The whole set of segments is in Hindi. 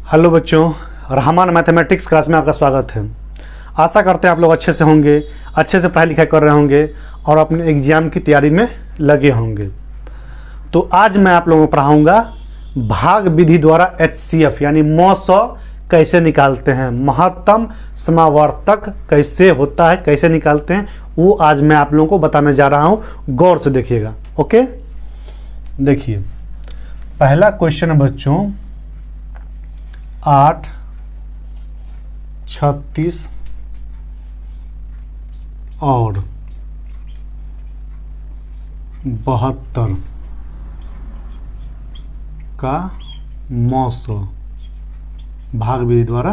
हेलो बच्चों, रहमान मैथमेटिक्स क्लास में आपका स्वागत है। आशा करते हैं आप लोग अच्छे से होंगे, अच्छे से पढ़ाई लिखाई कर रहे होंगे और अपने एग्ज़ाम की तैयारी में लगे होंगे। तो आज मैं आप लोगों को पढ़ाऊँगा भाग विधि द्वारा HCF यानी 900 कैसे निकालते हैं, महत्तम समावर्तक कैसे होता है, कैसे निकालते हैं, वो आज मैं आप लोगों को बताने जा रहा हूँ। गौर से देखिएगा। ओके, देखिए पहला क्वेश्चन है बच्चों 8, 36 और 72 का 900 भाग विधि द्वारा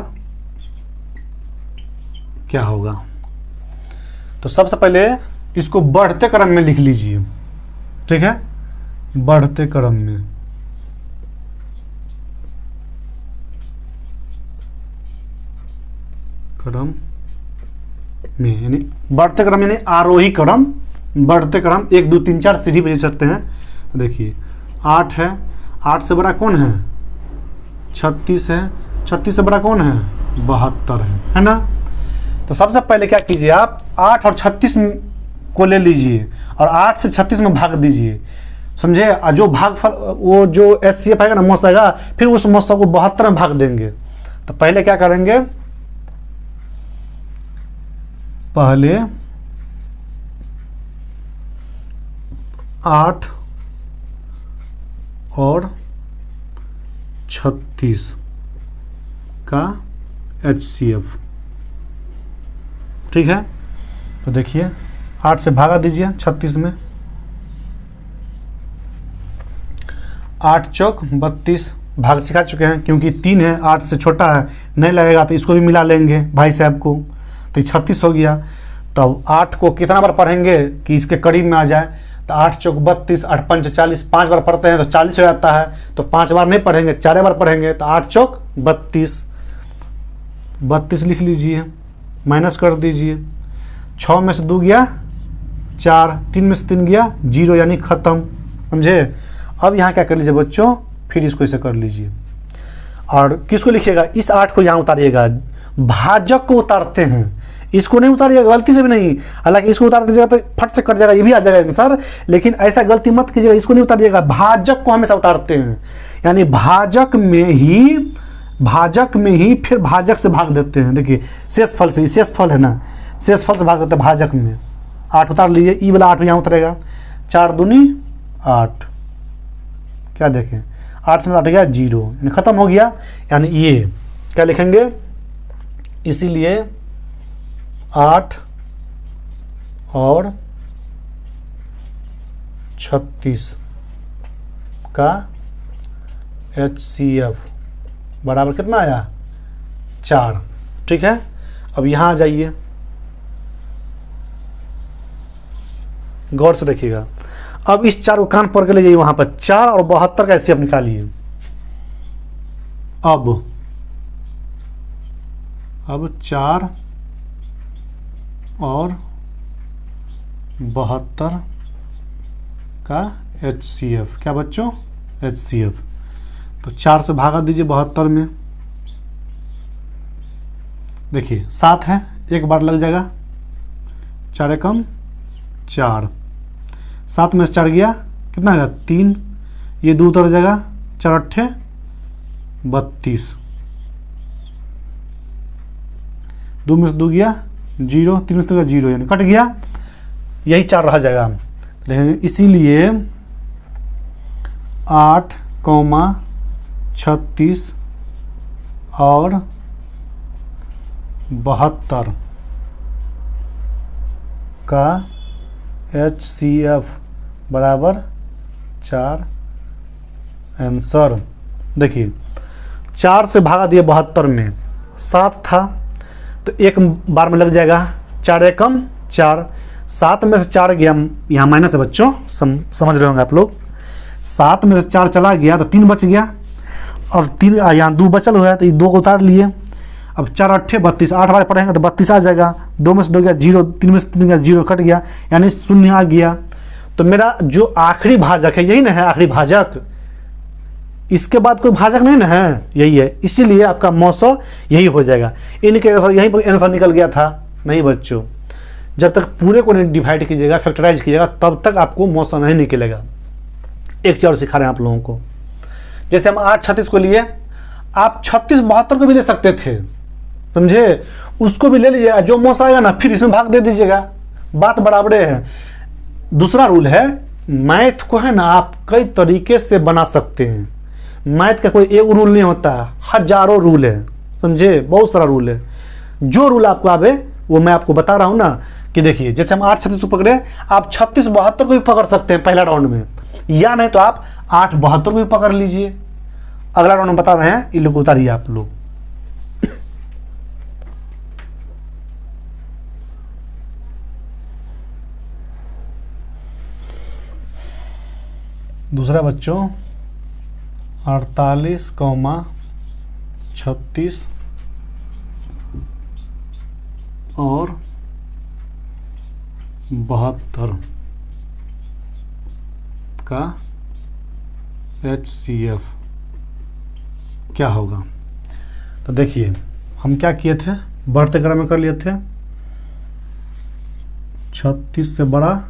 क्या होगा। तो सबसे पहले इसको बढ़ते क्रम में लिख लीजिए, ठीक है, बढ़ते क्रम में। क्रम में यानी बढ़ते क्रम यानी आरोही क्रम, बढ़ते क्रम 1 2 3 4 सीढ़ी पे ले सकते हैं। तो देखिए 8 है, 8 से बड़ा कौन है 36 है, 36 से बड़ा कौन है 72 है ना। तो सबसे पहले क्या कीजिए, आप 8 और 36 को ले लीजिए और 8 से 36 में भाग दीजिए, समझे। जो भागफल वो जो HCF आएगा ना, मौसा आएगा, फिर उस मौसा को 72 में भाग देंगे। तो पहले क्या करेंगे, पहले 8 और 36 का HCF, ठीक है। तो देखिए 8 से भागा दीजिए 36 में, 8 चौक 32, भाग सिखा चुके हैं क्योंकि 3 है, 8 से छोटा है, नहीं लगेगा तो इसको भी मिला लेंगे भाई साहब को, तो 36 हो गया। तो 8 को कितना बार पढ़ेंगे कि इसके करीब में आ जाए, तो 8 चौक 32, 8 पंच 40, 5 बार पढ़ते हैं तो 40 हो जाता है। तो 5 बार नहीं पढ़ेंगे, 4 बार पढ़ेंगे, तो 8 चौक 32, 32 लिख लीजिए, माइनस कर दीजिए। 6 में से 2 गया 4, 3 में से 3 गया 0 यानी ख़त्म, समझे। अब यहाँ क्या कर लीजिए बच्चों, फिर इसको ऐसे कर लीजिए और किसको लिखिएगा, इस 8 को यहाँ उतारिएगा, भाजक को उतारते हैं, इसको नहीं उतारिएगा गलती से भी नहीं। हालांकि इसको उतार दीजिएगा तो फट से कट जाएगा, ये भी आ जाएगा आंसर, लेकिन ऐसा गलती मत कीजिएगा, इसको नहीं उतारिएगा, भाजक को हमेशा उतारते हैं, यानी भाजक में ही फिर भाजक से भाग देते हैं। देखिए शेष फल से, शेष फल है ना, शेष फल से भाग देते हैं भाजक में। 8 उतार लीजिए, ई वाला 8 यहाँ उतरेगा, 4 दूनी 8, क्या देखें 8 में 8 गया 0, यानी खत्म हो गया। यानी ये क्या लिखेंगे, इसीलिए 8 और 36 का HCF बराबर कितना आया 4, ठीक है। अब यहाँ आ जाइए, गौर से देखिएगा। अब इस 4 को कान पकड़ के ले जाइए वहाँ पर, 4 और 72 का HCF निकालिए। अब 4 और 72 का HCF, क्या बच्चों HCF। तो 4 से भागा दीजिए 72 में, देखिए 7 है, एक बार लग जाएगा, 4 एकम 4, 7 में से 4 गया कितना है 3, ये 2 उतर जाएगा, 4 अट्ठे 32, 2 में से 2 गया 0, 3 में से 2 गया 0, यानी कट गया, यही 4 रह जाएगा। लेकिन इसीलिए 8, 36 और 72 का HCF बराबर 4 आंसर। देखिए 4 से भागा दिए 72 में, 7 था तो एक बार में लग जाएगा, 4 एकम 4, 7 में से 4 गया, यहाँ माइनस है बच्चों, समझ रहे होंगे आप लोग। 7 में से 4 चला गया तो 3 बच गया, अब 3 यहाँ 2 बचल हुआ है तो ये 2 को उतार लिए। अब 4 अट्ठे 32, 8 बार पढ़ेंगे तो 32 आ जाएगा, 2 में से 2 गया 0, 3 में से 3 गया 0, कट गया, यानी 0 आ गया। तो मेरा जो आखिरी भाजक है यही ना है आखिरी भाजक, इसके बाद कोई भाजक नहीं ना है, यही है, इसीलिए आपका मौसो यही हो जाएगा। इनके आंसर यहीं पर आंसर निकल गया था। नहीं बच्चों, जब तक पूरे को नहीं डिवाइड कीजिएगा, फैक्टराइज कीजिएगा, तब तक आपको मौसो नहीं निकलेगा। एक चीज और सिखा रहे हैं आप लोगों को, जैसे हम 8 36 को लिए, आप 36 72 को भी ले सकते थे, समझे, उसको भी ले लीजिएगा, जो मौसा आएगा ना फिर इसमें भाग दे दीजिएगा, बात बराबर है। दूसरा रूल है, मैथ को है ना आप कई तरीके से बना सकते हैं। मैथ का कोई एक रूल नहीं होता, हजारों रूल है, समझे, बहुत सारा रूल है। जो रूल आपको आवे वो मैं आपको बता रहा हूं ना, कि देखिए जैसे हम 8 36 को पकड़े, आप 36 72 को भी पकड़ सकते हैं पहला राउंड में, या नहीं तो आप 8 72 को भी पकड़ लीजिए। अगला राउंड में बता रहे हैं, इन लोग उतारिए आप लोग। दूसरा बच्चों 48,36 और 72 का HCF क्या होगा। तो देखिए हम क्या किए थे, बढ़ते क्रम में कर लिए थे, 36 से बड़ा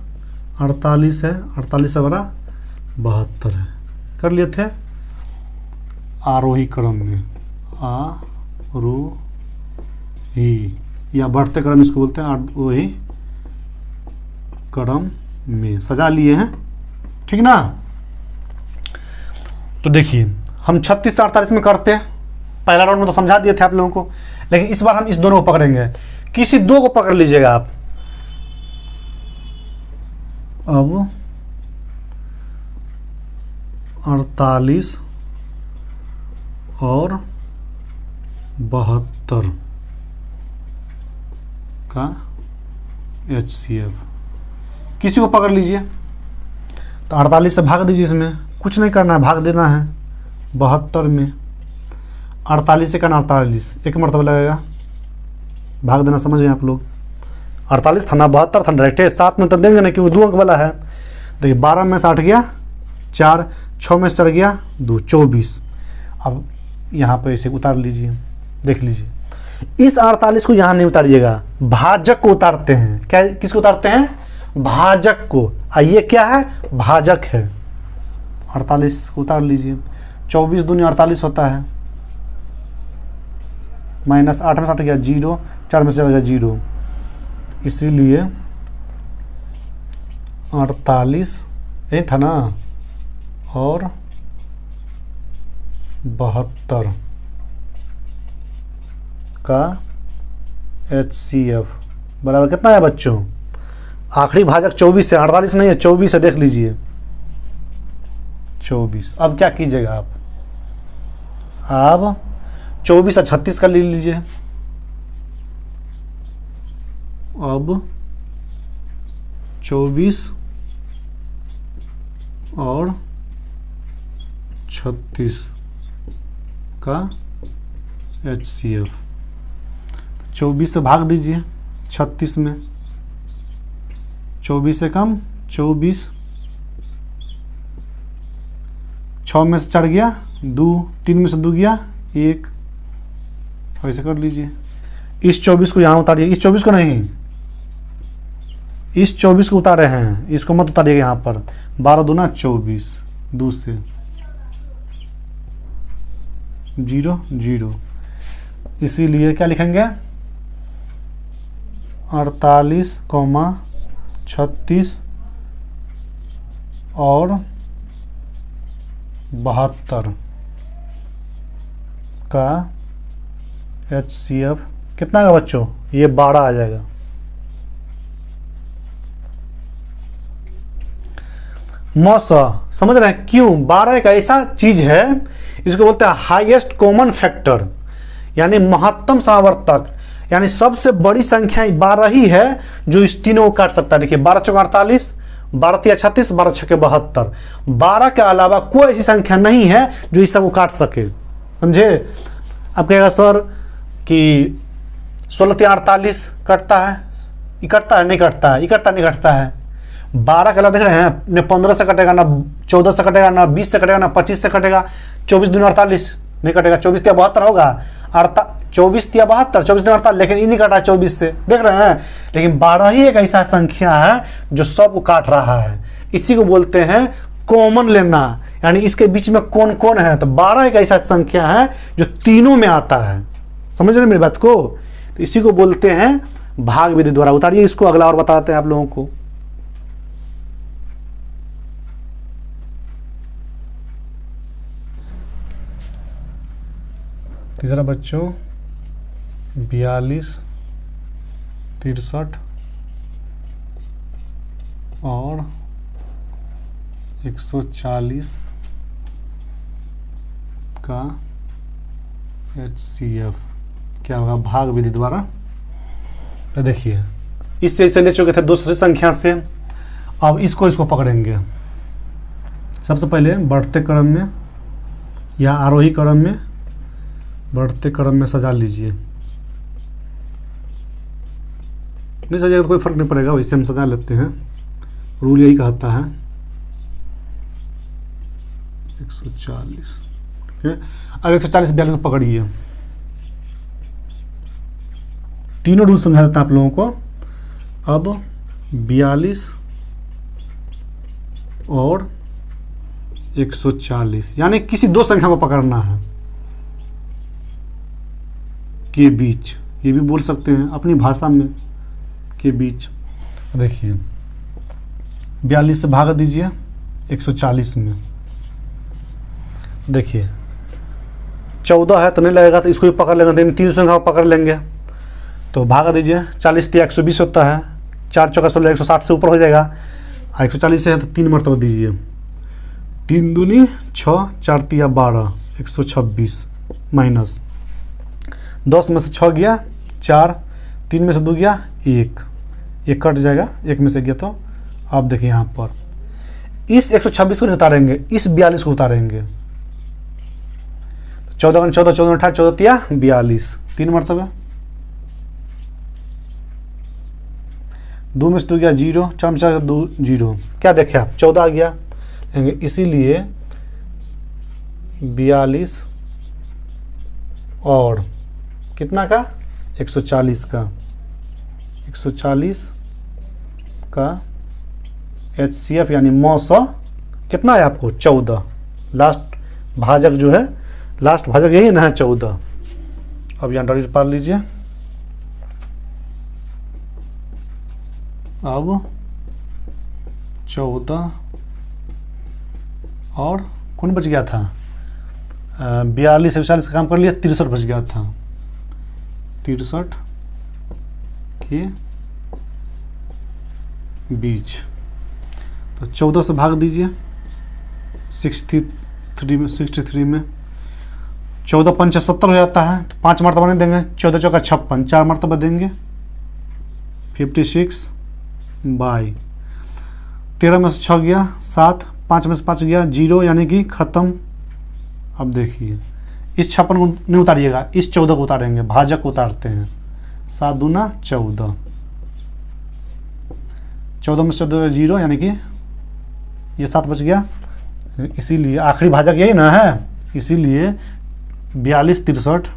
48 है, 48 से बड़ा 72 है, कर लिए थे आरोही क्रम में, आरोही या बढ़ते क्रम इसको बोलते हैं, आरोही क्रम में सजा लिए हैं, ठीक ना। तो देखिए हम 36 से 48 में करते हैं, पहला राउंड में तो समझा दिए थे आप लोगों को, लेकिन इस बार हम इस दोनों को पकड़ेंगे। किसी दो को पकड़ लीजिएगा आप। अब 48 और 72 का HCF किसी को पकड़ लीजिए। तो 48 से भाग दीजिए, इसमें कुछ नहीं करना है, भाग देना है 72 में। 48 से करना 48, एक मरतबा लगेगा, भाग देना, समझ गए आप लोग। 48 था ना, 72 था डायरेक्ट, 7 में तो देंगे ना क्योंकि 2 अंक वाला है। देखिए 12 में से 8 गया 4, 6 में से 4 गया 2, 24। अब यहाँ पर इसे उतार लीजिए, देख लीजिए। इस 48 को यहाँ नहीं उतारिएगा, भाजक को उतारते हैं। क्या, किसको उतारते हैं? भाजक को। ये क्या है? भाजक है। 48 को उतार लीजिए, 24 दूनी 48 होता है, माइनस 8 में से 8 गया 0, 4 में से 4 गया 0, इसीलिए 48 यही था ना, और 72 का HCF बराबर कितना है बच्चों? आखिरी भाजक 24 है, 48 नहीं है, 24 है, देख लीजिए 24। अब क्या कीजिएगा आप? अब 24 और 36 का ले लीजिए। अब 24 और 36 का HCF, 24 से भाग दीजिए 36 में, 24 से कम 24, 6 में से 4 गया 2, 3 में से 2 गया 1, ऐसे कर लीजिए। इस 24 को यहाँ उतारिए, इस 24 को नहीं, इस 24 को उतारे हैं, इसको मत उतारिएगा यहाँ पर। 12 दूना 24, 2 से 0 0, इसीलिए क्या लिखेंगे? 48, 36 और 72 का HCF कितना का बच्चों? ये 12 आ जाएगा। मौसा समझ रहे हैं क्यों? 12 एक ऐसा चीज है, इसको बोलते हैं हाईएस्ट कॉमन फैक्टर, यानी महत्तम सावर्तक, यानी सबसे बड़ी संख्या 12 ही है जो इस तीनों को काट सकता है। देखिए 12 चौका 48, 12 तिया 36, 12 छक्के 72। 12 के अलावा कोई ऐसी संख्या नहीं है जो इस सब को काट सके, समझे? अब कहेगा सर कि 16 तिया 48 कटता है, ये कटता है नहीं कटता है, ये कटता नहीं कटता है। 12 का देख रहे हैं, न 15 से कटेगा, ना 14 से कटेगा, ना 20 से कटेगा, ना 25 से कटेगा। 24 दूनी 48 नहीं कटेगा, 24 तिया 72 होगा, 24 तिया 72, 24 दूनी 48, लेकिन ये नहीं कटा 24 से, देख रहे हैं। लेकिन 12 ही एक ऐसा संख्या है जो सबको काट रहा है, इसी को बोलते हैं कॉमन लेना, यानी इसके बीच में कौन कौन है। तो 12 एक ऐसा संख्या है जो तीनों में आता है, समझ रहे मेरी बात को। तो इसी को बोलते हैं भाग विधि द्वारा। उतारिए इसको, अगला और बताते हैं आप लोगों को। तीसरा बच्चों 42, 63 और 140 का HCF क्या होगा, भाग विधि द्वारा। तो देखिए इससे इसे ले चुके थे दूसरी संख्या से, अब इसको पकड़ेंगे। सबसे पहले बढ़ते क्रम में या आरोही क्रम में, बढ़ते क्रम में सजा लीजिए। नहीं सजाएगा तो कोई फर्क नहीं पड़ेगा, वैसे हम सजा लेते हैं, रूल यही कहता है। 140 ठीक है। अब 140 42 को पकड़िए, तीनों रूल समझा देता है आप लोगों को। अब 42 और 140 यानी किसी दो संख्या को पकड़ना है के बीच, ये भी बोल सकते हैं अपनी भाषा में, के बीच। देखिए 42 से भाग दीजिए 140 में, देखिए 14 है तो नहीं लगेगा, तो इसको भी पकड़ लेंगे, तीन संख्या को पकड़ लेंगे। तो भागा दीजिए, 40 तिया 120 होता है, 4 चौका 16, 160 से ऊपर हो जाएगा। 140 से है तो 3 मरतबा दीजिए, 3 दूनी 6, 4 तिया 12, 126 माइनस 10 में से 6 गया 4, 3 में से 2 गया 1 कट जाएगा, 1 में से गया। तो आप देखिए यहाँ पर इस 126 को नहीं उतारेंगे, इस 42 को उतारेंगे। 14 14 14 18 14 तिया 42, 3 मरतबा, 2 में से 2 गया 0, 4 में से 2 0, क्या देखे आप 14 आ गया, इसीलिए 42 और कितना का 140 का, 140 का HCF यानी मौसा कितना है आपको 14, लास्ट भाजक जो है, लास्ट भाजक यही ना है 14। अब यहाँ डायरेक्ट पार लीजिए। अब 14 और कौन बच गया था, 42 140 का काम कर लिया, 63 बच गया था, 63 के बीच। तो 14 से भाग दीजिए 63 में 14 पंच 70 हो जाता है, तो 5 मरतबा नहीं देंगे, 14 चौका 56, 4 मरतबा देंगे 56 बाई 13 में से 6 गया 7, 5 में से 5 गया 0 यानी कि ख़त्म। अब देखिए इस 56 को नहीं उतारिएगा, इस 14 को उतारेंगे, भाजक को उतारते हैं, 7 दूना 14, 14 में से 14 0 यानी कि ये 7 बच गया, इसीलिए आखिरी भाजक यही ना है, इसीलिए 42 63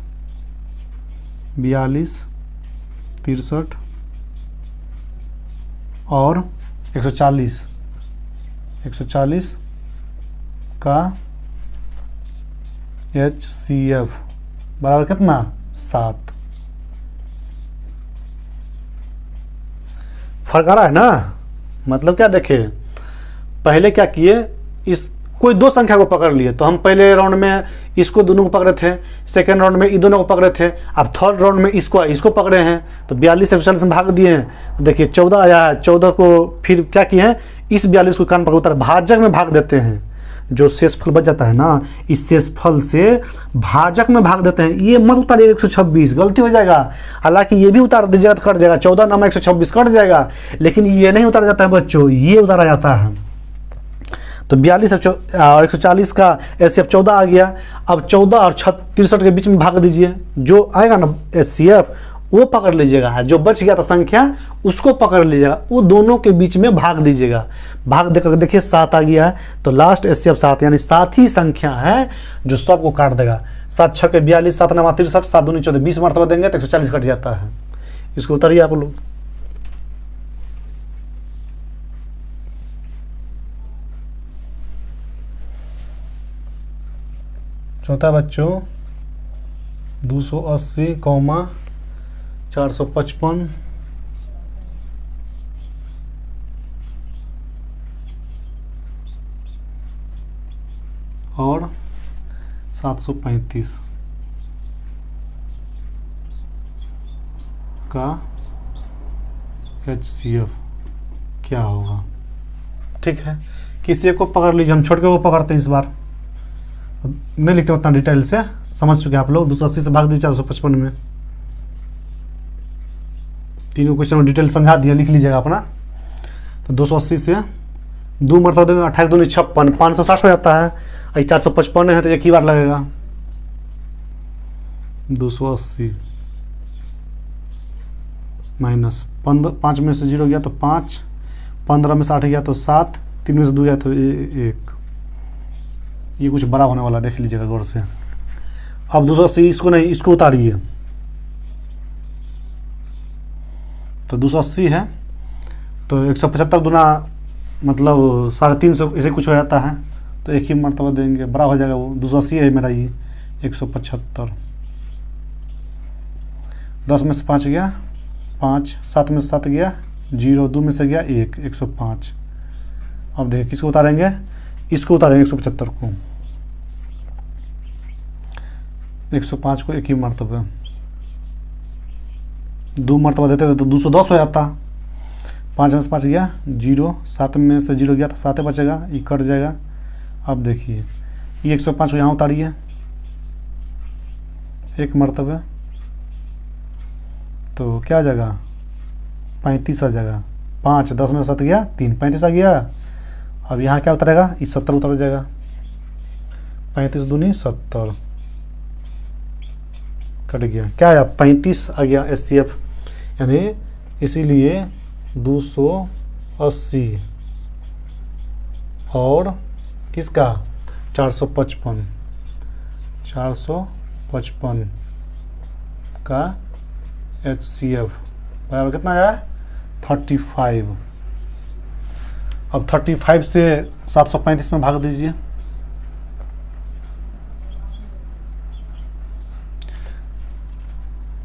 और 140 का HCF बराबर कितना 7। फर्क आ रहा है ना, मतलब क्या देखे, पहले क्या किए, इस कोई दो संख्या को पकड़ लिए, तो हम पहले राउंड में इसको दोनों को पकड़े थे, सेकेंड राउंड में ये दोनों को पकड़े थे, अब थर्ड राउंड में इसको पकड़े हैं। तो 42 140 में भाग दिए हैं, तो देखिए 14 आया है, 14 को फिर क्या किए हैं, इस 42 को कान पकड़ उतार भाजक में भाग देते हैं, जो शेषफल बच जाता है ना, इस शेषफल से भाजक में भाग देते हैं। ये मत उतारिए 126, गलती हो जाएगा, हालांकि ये भी उतार दीजिएगा तो कट जाएगा, 14 नाम 126 कट जाएगा, लेकिन ये नहीं उतारा जाता है बच्चों, ये उतारा जाता है। तो 42 और 140 का HCF 14 आ गया। अब 14 और 63 के बीच में भाग दीजिए, जो आएगा ना HCF वो पकड़ लीजिएगा, जो बच गया था संख्या उसको पकड़ लीजिएगा, वो दोनों के बीच में भाग दीजिएगा। भाग देकर देखिए 7 आ गया है, तो लास्ट एचसीएफ 7, यानी 7 ही संख्या है जो सबको काट देगा। 7 6 के 42, 7 9 63, 7 2 14, 20 मरतबा देंगे तो 140 कट जाता है। इसको उतारिए आप लोग। चौथा बच्चों 280, 455 और 735 का HCF क्या होगा। ठीक है, किसी एक को पकड़ लीजिए, हम छोटे को पकड़ते हैं इस बार, नहीं लिखते उतना डिटेल से, समझ चुके आप लोग। 280 से भाग दीजिए 455 में, तीनों क्वेश्चन में डिटेल समझा दिया, लिख लीजिएगा अपना। तो 280 से 2 मरतबा देंगे, 28 दूनी 56, 560 हो जाता है। 455 है तो एक ही बार लगेगा। 280 माइनस 5 में से 0 गया तो 5, 15 में से 8 गया तो 7, 3 में से 2 गया तो 1। ये कुछ बड़ा होने वाला, देख लीजिएगा गौर से। अब 280 इसको नहीं, इसको उतारिए। तो 280 है तो 175 दूना मतलब 350 ऐसे कुछ हो जाता है, तो एक ही मरतबा देंगे, बड़ा हो जाएगा वो। 280 है मेरा ये, 175। 10 में से 5 गया 5, 7 में से 7 गया 0, 2 में से गया 1, 105। अब देखिए किसको उतारेंगे, इसको उतारेंगे 175 को। 105 को एक ही मरतबा, 2 मरतबा देते तो 210 हो जाता। 5 में से 5 गया 0, 7 में से 0 गया तो 7 बचेगा, ये कट जाएगा। अब देखिए ये 105 को यहाँ उतारिए, एक मरतबा, तो क्या आ जाएगा 35 आ जाएगा। 5, 10 में 7 गया 3, 35 आ गया। अब यहाँ क्या उतरेगा, ये 70 उतर जाएगा। 35 दूनी 70 कट गया, क्या आया 35 आ गया HCF, यानी इसीलिए 280 और किसका 455 का HCF बराबर कितना आया 35। अब 35 से 735 में भाग दीजिए।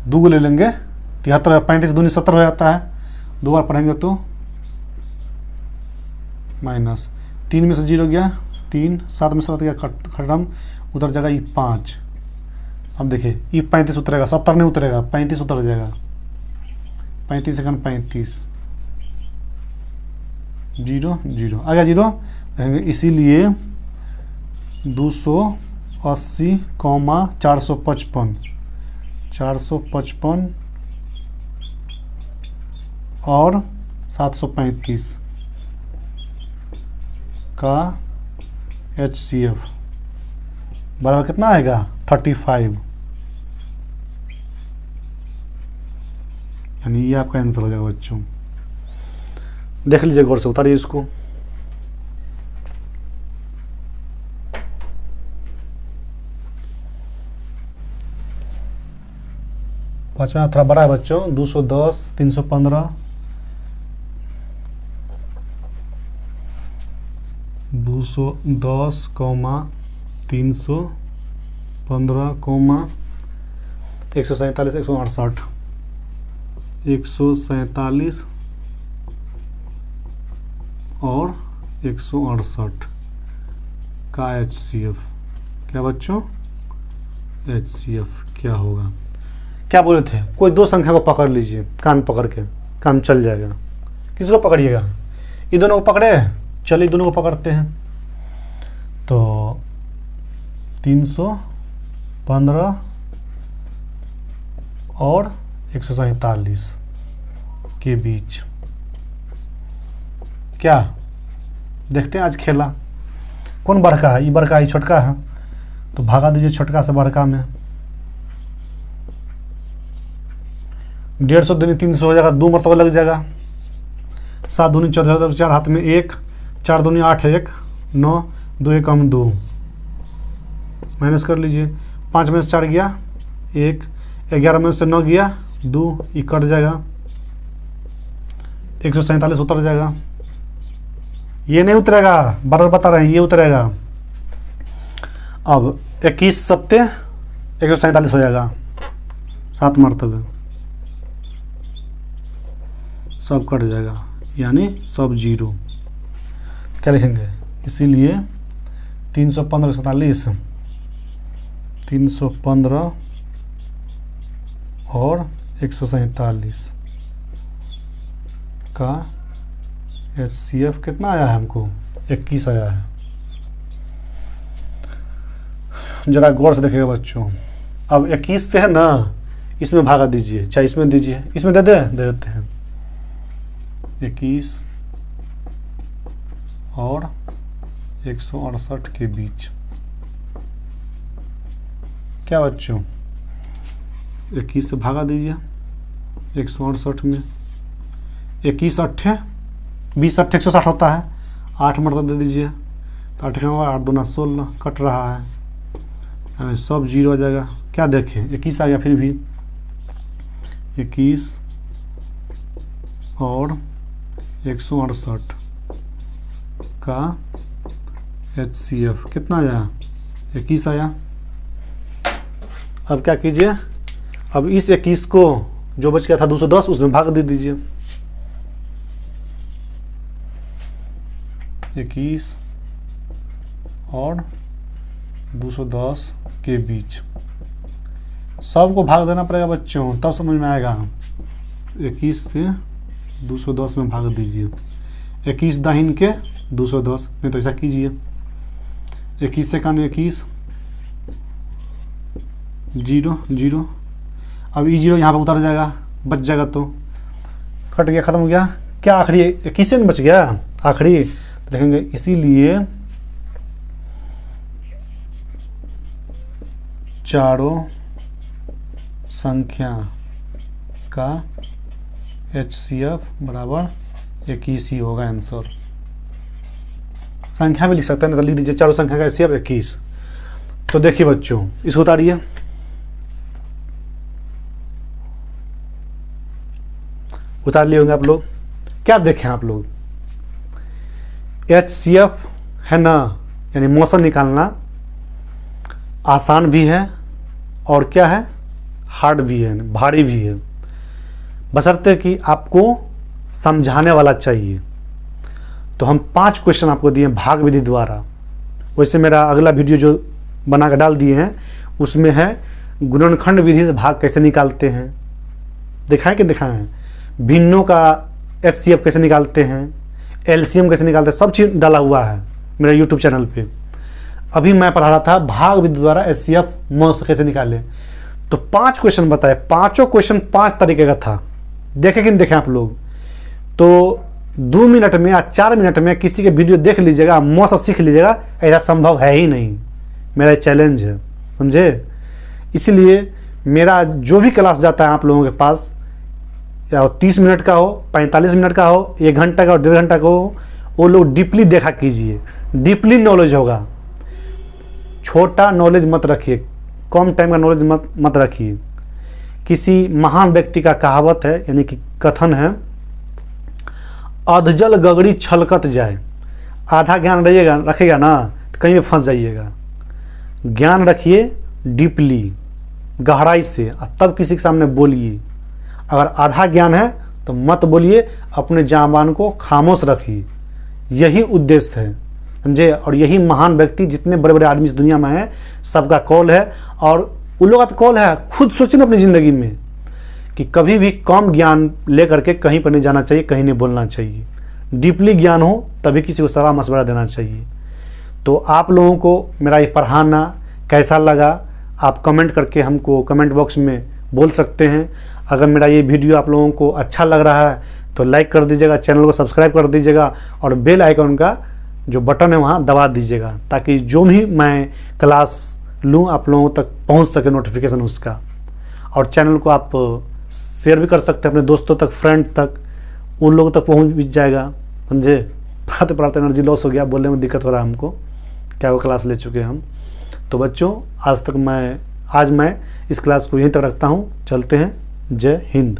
दो ले लेंगे 73, 35 दूनी 70 हो जाता है। 2 बार पढ़ेंगे तो माइनस 3 में से 0 गया 3, 7 में से 7 गया खत्म, उतर जाएगा ये 5। अब देखिए ये 35 उतरेगा, 70 नहीं उतरेगा, 35 उतर जाएगा। 35 सेकंड 35, 0 0 आ गया 0, इसीलिए 280, 455 और 735 का HCF बराबर कितना आएगा 35, यानी ये आपका आंसर हो जाएगा बच्चों। देख लीजिए गौर से, उतारिए इसको। पांचवा थोड़ा बड़ा है बच्चों, 210, 315, 210, 315, 147, 168, 147 और 168 का HCF क्या बच्चों, HCF क्या होगा। क्या बोले थे, कोई दो संख्या को पकड़ लीजिए, कान पकड़ के काम चल जाएगा। किसको पकड़िएगा, ये दोनों को पकड़े, चलिए दोनों को पकड़ते हैं। तो 315 और 147 के बीच क्या देखते हैं आज खेला कौन बड़का है, ये बड़का है, ये छोटका है, तो भागा दीजिए छोटका से बड़का में। 150 दूनी 300 हो जाएगा, 2 मरतबा लग जाएगा। 7 दूनी 14, 4 हाथ में 1, 4 दूनी 8 है 1, 9, 2 1 कम 2, माइनस कर लीजिए। 5 में से 4 गया 1, 11 में से 9 गया 2, ये कट जाएगा, 147 उतर जाएगा। ये नहीं उतरेगा, बार बार बता रहे हैं, ये उतरेगा। अब 21 सत्ते 147 हो जाएगा, 7 मरतबे, सब कट जाएगा, यानी सब 0। क्या लिखेंगे? इसीलिए 315 147, 315 और 147 का HCF कितना आया है हमको? 21 आया है। जरा गौर से देखिएगा बच्चों। अब 21 से है ना, इसमें भागा दीजिए, चाहे इसमें दीजिए, इसमें दे देते हैं। 21 और 168 के बीच क्या बच्चों? 21 से भागा दीजिए 168 में। 21 अट्ठे 20 अट्ठे 160 होता है, 8 मरतबा दे दीजिए, तो 8 का 8 दूना 16 कट रहा है, यानी सब 0 आ जाएगा। क्या देखें? 21 आ गया, फिर भी 21 और 168 का HCF कितना आया? 21 आया। अब क्या कीजिए? अब इस 21 को जो बच गया था 210, उसमें भाग दे दीजिए। 21 और 210 के बीच सबको भाग देना पड़ेगा बच्चों, तब समझ में आएगा। 21 से 210 में भाग दीजिए। 21 दाहिन के 210, नहीं तो ऐसा कीजिए। 21 से कान 21, 0 0। अब ये 0 यहाँ पर उतर जाएगा, बच जाएगा, तो कट गया, खत्म हो गया। क्या आखिरी 21 से बच गया आखिरी? तो देखेंगे, इसीलिए चारों संख्या का HCF बराबर 21 ही होगा आंसर। संख्या भी लिख सकते हैं, तो लिख दीजिए चारों संख्या का HCF 21। तो देखिए बच्चों, इसको उतारिए। उतार लिए होंगे आप लोग। क्या देखें आप लोग? HCF है ना, यानी मौसम निकालना आसान भी है और क्या है, हार्ड भी है, भारी भी है, बशर्ते कि आपको समझाने वाला चाहिए। तो हम 5 क्वेश्चन आपको दिए भाग विधि द्वारा। वैसे मेरा अगला वीडियो जो बना कर डाल दिए हैं उसमें है गुणनखंड विधि से भाग कैसे निकालते हैं, दिखाएं कि दिखाएं। भिन्नों का HCF कैसे निकालते हैं, LCM कैसे निकालते हैं, सब चीज़ डाला हुआ है मेरे YouTube चैनल पे। अभी मैं पढ़ा रहा था भाग विधि द्वारा HCF मौसम कैसे निकाले। तो 5 क्वेश्चन बताए, पांचों क्वेश्चन 5 तरीके का था। देखे कि नहीं देखे आप लोग? तो 2 मिनट में या 4 मिनट में किसी के वीडियो देख लीजिएगा, मौसम सीख लीजिएगा, ऐसा संभव है ही नहीं। मेरा चैलेंज है, समझे? इसलिए मेरा जो भी क्लास जाता है आप लोगों के पास, या 30 मिनट का हो, 45 मिनट का हो, 1 घंटा का हो, 1.5 घंटा का हो, वो लोग डीपली देखा कीजिए, डीपली नॉलेज होगा। छोटा नॉलेज मत रखिए, कम टाइम का नॉलेज मत रखिए। किसी महान व्यक्ति का कहावत है, यानी कि कथन है, अधजल गगड़ी छलकत जाए। आधा ज्ञान रखेगा ना तो कहीं भी फंस जाइएगा। ज्ञान रखिए डीपली, गहराई से, तब किसी के सामने बोलिए। अगर आधा ज्ञान है तो मत बोलिए, अपने जाबान को खामोश रखिए। यही उद्देश्य है, समझे? और यही महान व्यक्ति, जितने बड़े बड़े आदमी इस दुनिया में हैं, सबका कॉल है। और उन लोगों का कॉल है, खुद सोचिए ना अपनी ज़िंदगी में कि कभी भी कम ज्ञान लेकर के कहीं पर नहीं जाना चाहिए, कहीं नहीं बोलना चाहिए। डीपली ज्ञान हो तभी किसी को सलाह मशवरा देना चाहिए। तो आप लोगों को मेरा ये पढ़ाना कैसा लगा, आप कमेंट करके हमको कमेंट बॉक्स में बोल सकते हैं। अगर मेरा ये वीडियो आप लोगों को अच्छा लग रहा है तो लाइक कर दीजिएगा, चैनल को सब्सक्राइब कर दीजिएगा, और बेल आइकन का जो बटन है वहाँ दबा दीजिएगा, ताकि जो भी मैं क्लास लूँ आप लोगों तक पहुँच सके नोटिफिकेशन उसका। और चैनल को आप शेयर भी कर सकते हैं अपने दोस्तों तक, फ्रेंड तक, उन लोगों तक पहुँच भी जाएगा, समझे। पढ़ाते पढ़ाते एनर्जी लॉस हो गया, बोलने में दिक्कत हो रहा है हमको, क्या वो क्लास ले चुके हैं हम। तो बच्चों आज मैं इस क्लास को यहीं तक रखता हूँ, चलते हैं। जय हिंद।